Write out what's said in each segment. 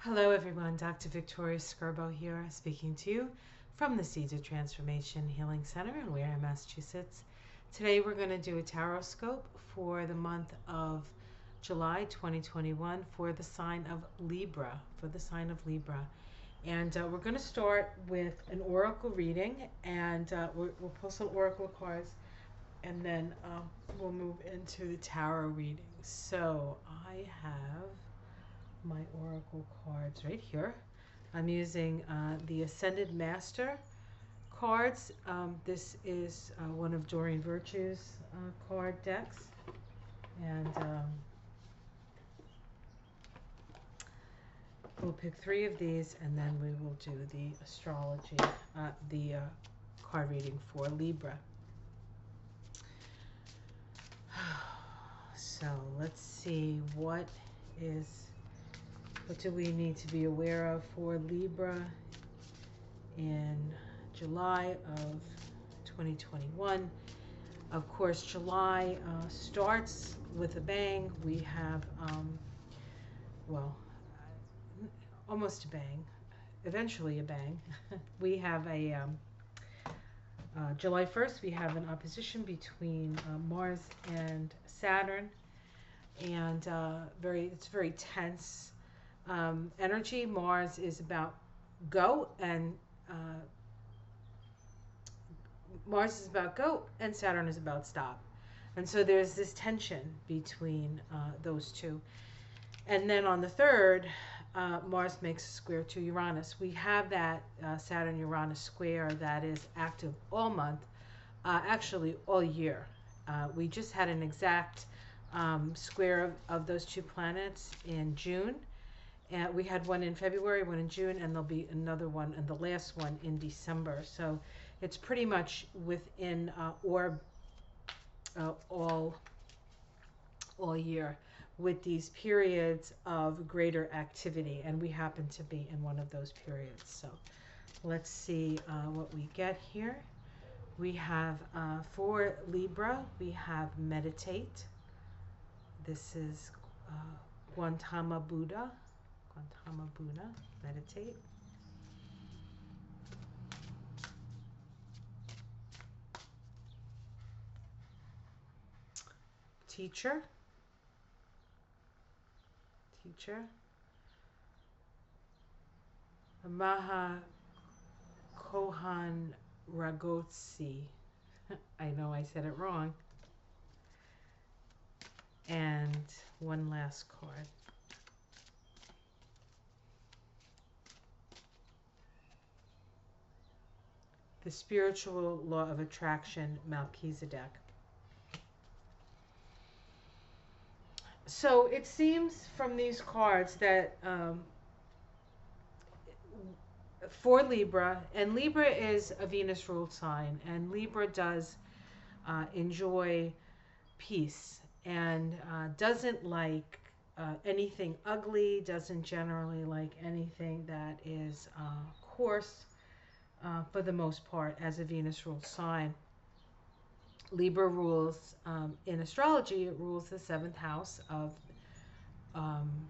Hello everyone, Dr. Victoria Skirbo here, speaking to you from the Seeds of Transformation Healing Center in Wareham, Massachusetts. Today we're going to do a tarot scope for the month of July 2021 for the sign of Libra, And we're going to start with an oracle reading, and we'll pull some oracle cards, and then we'll move into the tarot reading. So I have my oracle cards right here. I'm using the Ascended Master cards. This is one of Doreen Virtue's card decks, and we'll pick 3 of these, and then we will do the astrology, the card reading for Libra. So let's see, what do we need to be aware of for Libra in July of 2021? Of course, July starts with a bang. We have, almost a bang, eventually a bang. We have a July 1st, we have an opposition between Mars and Saturn, and it's very tense energy. Mars is about go, and Saturn is about stop. And so there's this tension between those two. And then on the 3rd, Mars makes a square to Uranus. We have that Saturn-Uranus square that is active all month, actually all year. We just had an exact square of those 2 planets in June. And we had one in February, one in June, and there'll be another one, and the last one in December. So it's pretty much within orb all year, with these periods of greater activity, and we happen to be in one of those periods. So let's see what we get here. We have for Libra, we have meditate. This is Gautama Buddha, meditate. Teacher. Maha Kohan Ragotsi. I know I said it wrong. And one last card. The spiritual law of attraction, Melchizedek. So it seems from these cards that for Libra, and Libra is a Venus ruled sign, and Libra does enjoy peace, and doesn't like anything ugly, doesn't generally like anything that is coarse, for the most part, as a Venus ruled sign. Libra rules, in astrology, it rules the 7th house of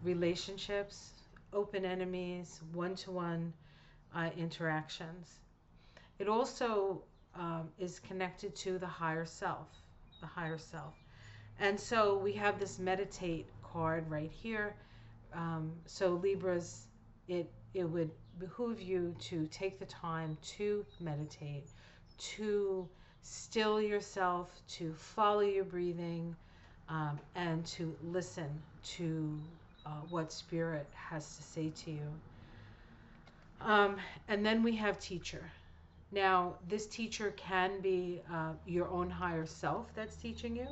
relationships, open enemies, one-to-one interactions. It also is connected to the higher self, And so we have this meditate card right here. So Libras, it would behoove you to take the time to meditate, to still yourself, to follow your breathing, and to listen to what Spirit has to say to you. And then we have teacher. Now, this teacher can be your own higher self that's teaching you,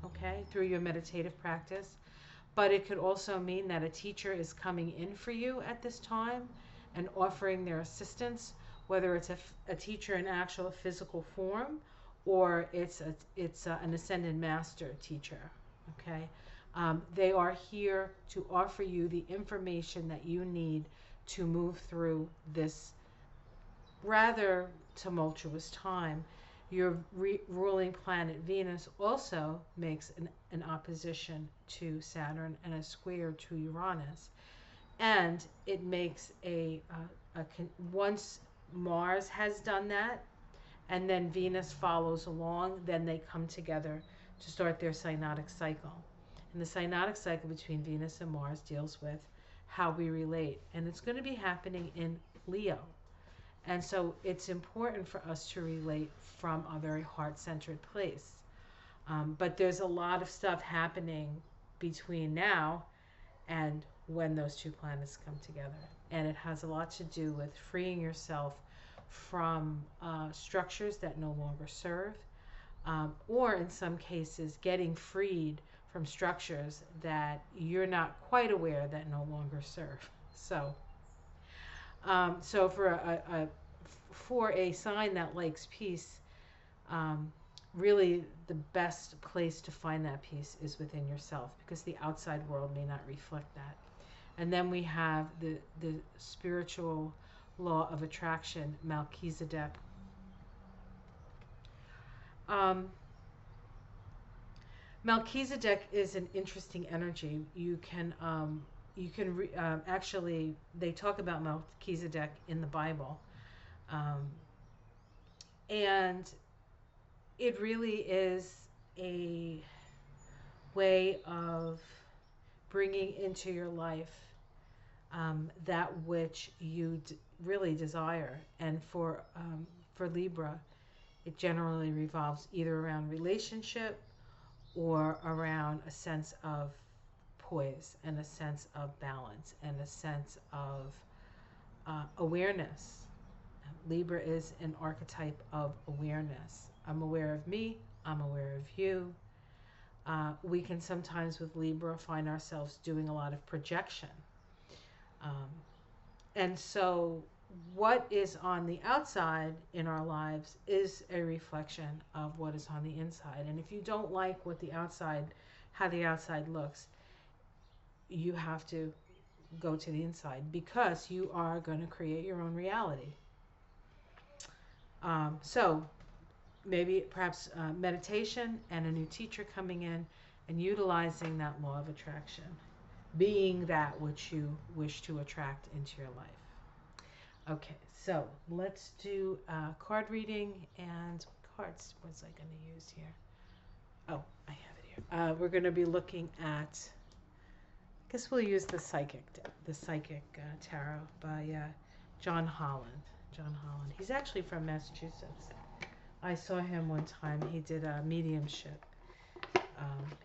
okay, through your meditative practice. But it could also mean that a teacher is coming in for you at this time and offering their assistance, whether it's a teacher in actual physical form, or it's an Ascended Master teacher, okay? They are here to offer you the information that you need to move through this rather tumultuous time. Your ruling planet Venus also makes an opposition to Saturn and a square to Uranus. And it makes once Mars has done that, and then Venus follows along, then they come together to start their synodic cycle. And the synodic cycle between Venus and Mars deals with how we relate. And it's going to be happening in Leo. And so it's important for us to relate from a very heart-centered place. But there's a lot of stuff happening between now and when those two planets come together. And it has a lot to do with freeing yourself from structures that no longer serve, or in some cases, getting freed from structures that you're not quite aware that no longer serve. So, so for a sign that likes peace, really the best place to find that peace is within yourself, because the outside world may not reflect that. And then we have the spiritual law of attraction, Melchizedek. Melchizedek is an interesting energy. You can actually, they talk about Melchizedek in the Bible, and it really is a way of bringing into your life that which you really desire. And for Libra, it generally revolves either around relationship or around a sense of poise and a sense of balance and a sense of awareness. Libra is an archetype of awareness. I'm aware of me, I'm aware of you. We can sometimes with Libra find ourselves doing a lot of projection. And so what is on the outside in our lives is a reflection of what is on the inside. And if you don't like how the outside looks, you have to go to the inside, because you are going to create your own reality. So maybe perhaps meditation and a new teacher coming in and utilizing that law of attraction, being that which you wish to attract into your life. Okay, so let's do card reading. And what cards was I going to use here? Oh, I have it here. We're going to be looking at, I guess we'll use the Psychic Tarot by John Holland. John Holland. He's actually from Massachusetts. I saw him one time. He did a mediumship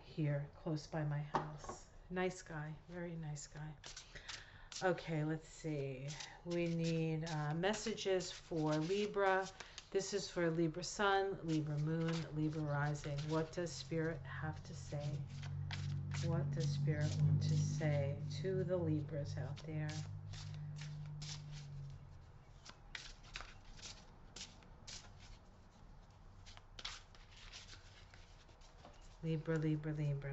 here close by my house. Nice guy, very nice guy. Okay, let's see. We need messages for Libra. This is for Libra Sun, Libra Moon, Libra Rising. What does Spirit have to say? What does Spirit want to say to the Libras out there? Libra, Libra, Libra.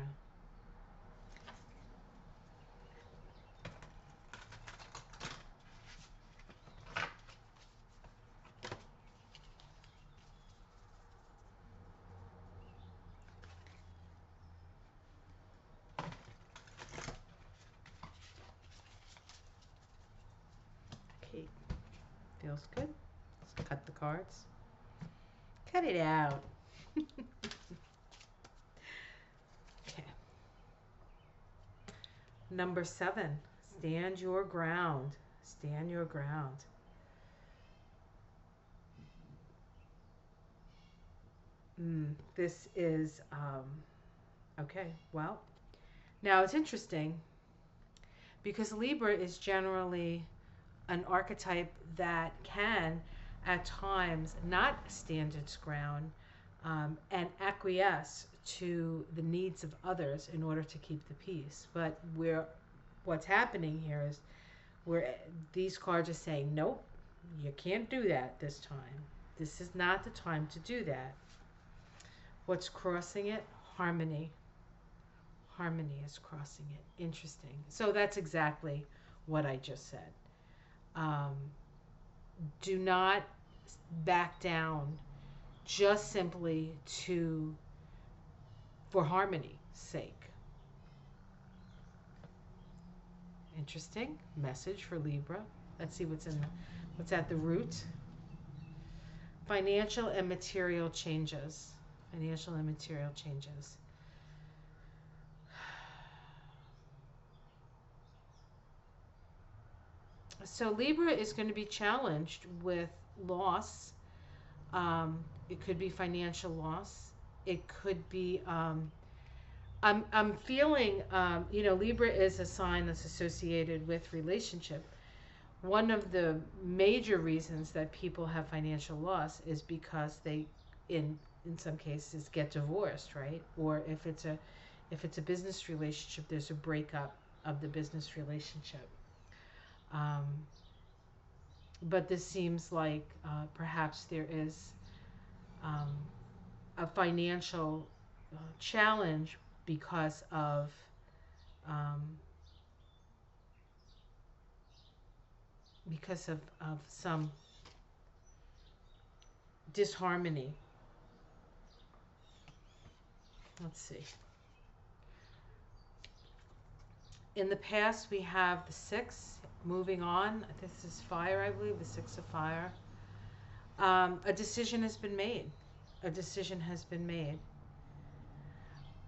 Okay, feels good. Let's cut the cards. Cut it out. Number 7, stand your ground. Stand your ground. This is, okay, well, now it's interesting because Libra is generally an archetype that can, at times, not stand its ground and acquiesce to the needs of others in order to keep the peace. But what's happening here is these cards are saying, nope, you can't do that this time. This is not the time to do that. What's crossing it? Harmony. Harmony is crossing it. Interesting. So that's exactly what I just said. Do not back down just simply for harmony's sake. Interesting message for Libra. Let's see what's at the root. Financial and material changes. Financial and material changes. So Libra is going to be challenged with loss. It could be financial loss. It could be. I'm feeling. Libra is a sign that's associated with relationship. One of the major reasons that people have financial loss is because they, in some cases, get divorced, right? Or if it's a business relationship, there's a breakup of the business relationship. Um, but this seems like perhaps there is um, a financial challenge because um, of some disharmony. Let's see. In the past, we have the 6. Moving on, this is fire, I believe, the 6 of fire. A decision has been made. A decision has been made.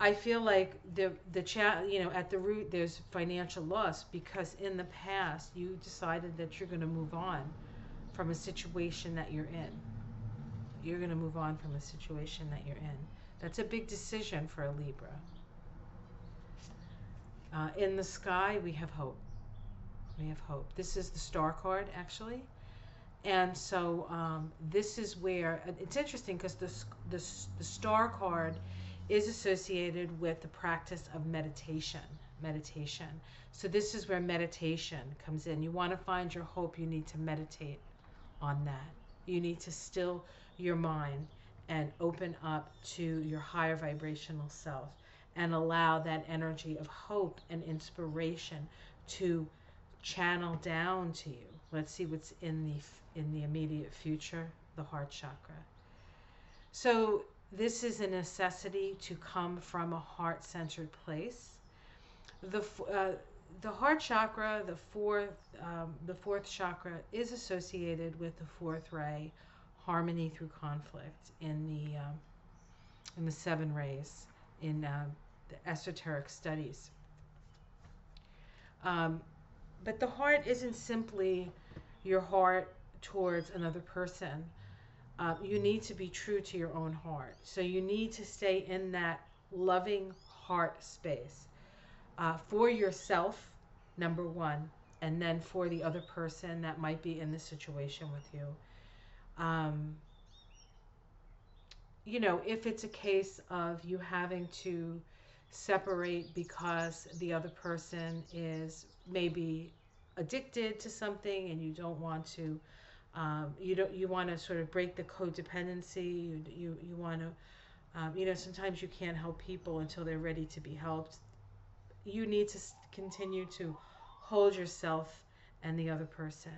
I feel like at the root there's financial loss because in the past you decided that you're going to move on from a situation that you're in. You're going to move on from a situation that you're in. That's a big decision for a Libra. In the sky, we have hope. We have hope. This is the star card, actually. And so this is where, it's interesting because the star card is associated with the practice of meditation. So this is where meditation comes in. You want to find your hope, you need to meditate on that. You need to still your mind and open up to your higher vibrational self and allow that energy of hope and inspiration to channel down to you. Let's see what's in the immediate future, the heart chakra. So this is a necessity to come from a heart-centered place. The heart chakra, the fourth chakra, is associated with the fourth ray, harmony through conflict, in the 7 rays in the esoteric studies. But the heart isn't simply your heart towards another person. You need to be true to your own heart. So you need to stay in that loving heart space for yourself, number one, and then for the other person that might be in the situation with you. If it's a case of you having to separate because the other person is maybe addicted to something and you don't want to, you want to sort of break the codependency. You want to, sometimes you can't help people until they're ready to be helped. You need to continue to hold yourself and the other person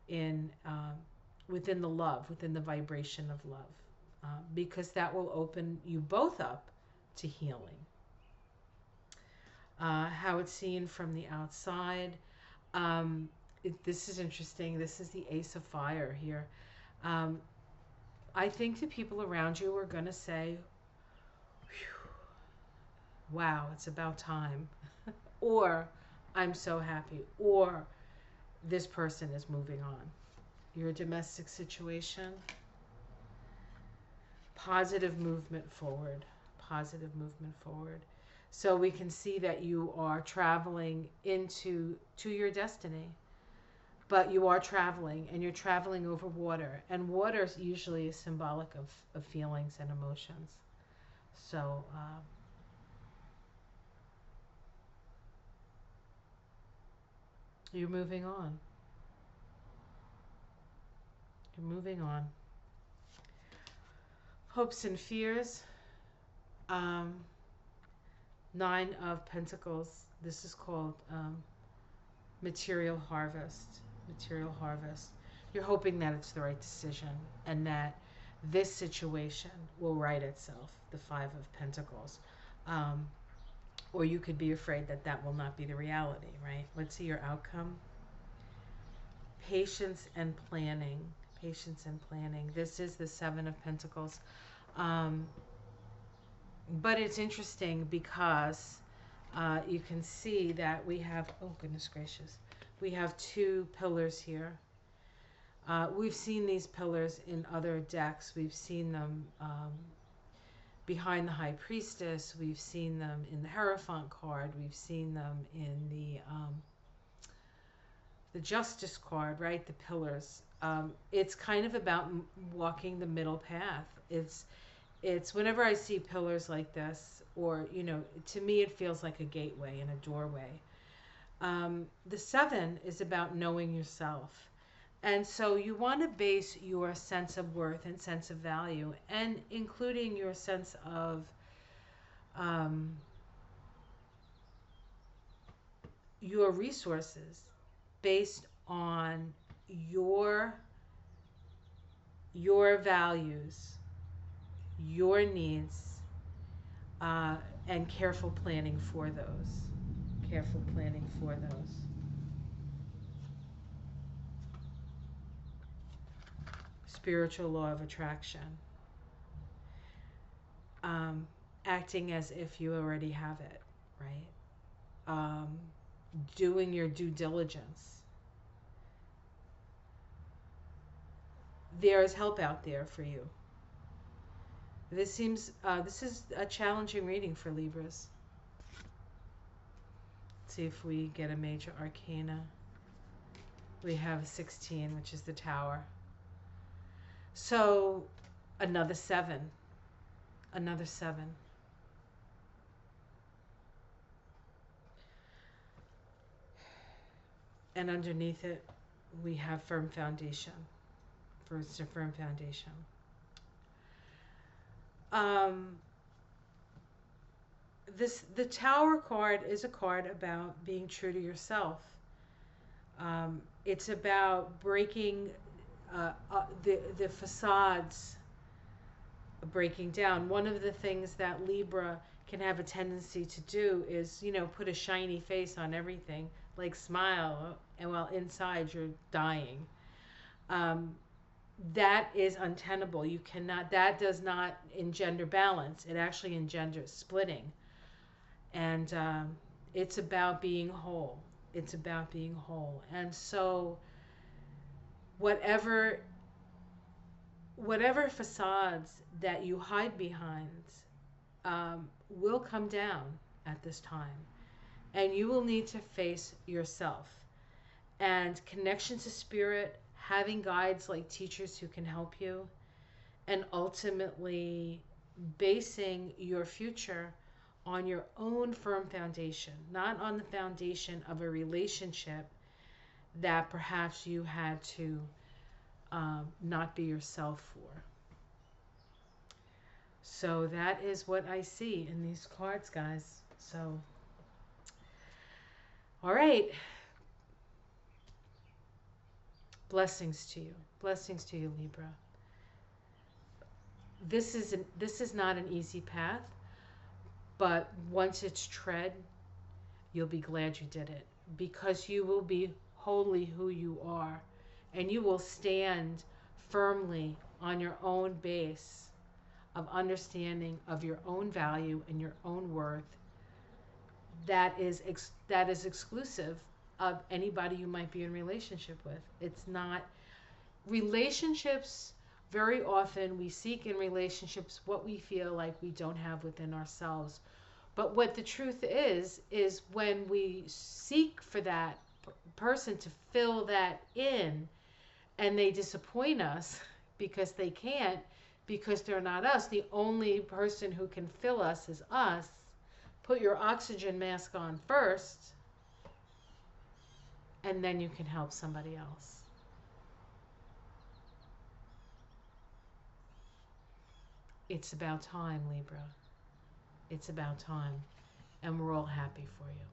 in within the love, within the vibration of love, because that will open you both up to healing. How it's seen from the outside. This is interesting. This is the Ace of Fire here. I think the people around you are going to say, wow, it's about time. Or, I'm so happy. Or, this person is moving on. Your domestic situation. Positive movement forward. Positive movement forward. So we can see that you are traveling to your destiny. But you are traveling, and you're traveling over water. And water usually is symbolic of feelings and emotions. So, you're moving on. You're moving on. Hopes and fears. 9 of Pentacles. This is called material harvest. Material harvest. You're hoping that it's the right decision and that this situation will right itself. The 5 of Pentacles. Or you could be afraid that that will not be the reality, right? Let's see your outcome. Patience and planning. Patience and planning. This is the Seven of Pentacles. Um, but it's interesting because you can see that we have, oh goodness gracious, we have two pillars here. We've seen these pillars in other decks. We've seen them behind the High Priestess. We've seen them in the Hierophant card. We've seen them in the Justice card, right? The pillars. It's kind of about walking the middle path. It's whenever I see pillars like this, or, you know, to me it feels like a gateway and a doorway. The seven is about knowing yourself. And so you want to base your sense of worth and sense of value, and including your sense of your resources, based on your values, your needs, and careful planning for those. Careful planning for those. Spiritual law of attraction. Acting as if you already have it, right? Doing your due diligence. There is help out there for you. This is a challenging reading for Libras. Let's see if we get a major arcana. We have 16, which is the Tower. So another seven. Another seven. And underneath it, we have firm foundation. First, a firm foundation. The Tower card is a card about being true to yourself. It's about breaking the facades, breaking down. One of the things that Libra can have a tendency to do is, you know, put a shiny face on everything, like smile, and while inside you're dying. That is untenable. You cannot, that does not engender balance. It actually engenders splitting. And it's about being whole. It's about being whole. And so whatever facades that you hide behind will come down at this time. And you will need to face yourself. And connection to spirit, having guides like teachers who can help you, and ultimately basing your future on your own firm foundation, not on the foundation of a relationship that perhaps you had to not be yourself for. So that is what I see in these cards, guys. So, all right. Blessings to you. Blessings to you, Libra. This is not an easy path, but once it's tread, you'll be glad you did it, because you will be wholly who you are, and you will stand firmly on your own base of understanding of your own value and your own worth. That is exclusive of anybody you might be in relationship with. It's not relationships. Very often we seek in relationships what we feel like we don't have within ourselves. But what the truth is when we seek for that person to fill that in, and they disappoint us because they can't, because they're not us. The only person who can fill us is us. Put your oxygen mask on first, and then you can help somebody else. It's about time, Libra. It's about time. And we're all happy for you.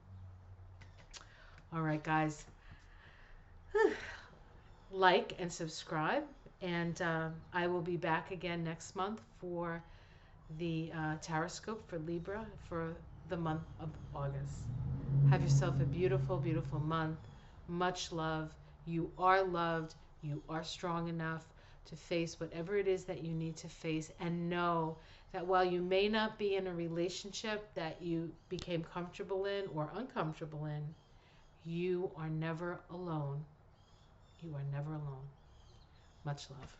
All right, guys. Like and subscribe. And I will be back again next month for the Taroscope for Libra for the month of August. Have yourself a beautiful, beautiful month. Much love. You are loved. You are strong enough to face whatever it is that you need to face, and know that while you may not be in a relationship that you became comfortable in or uncomfortable in, you are never alone. You are never alone. Much love.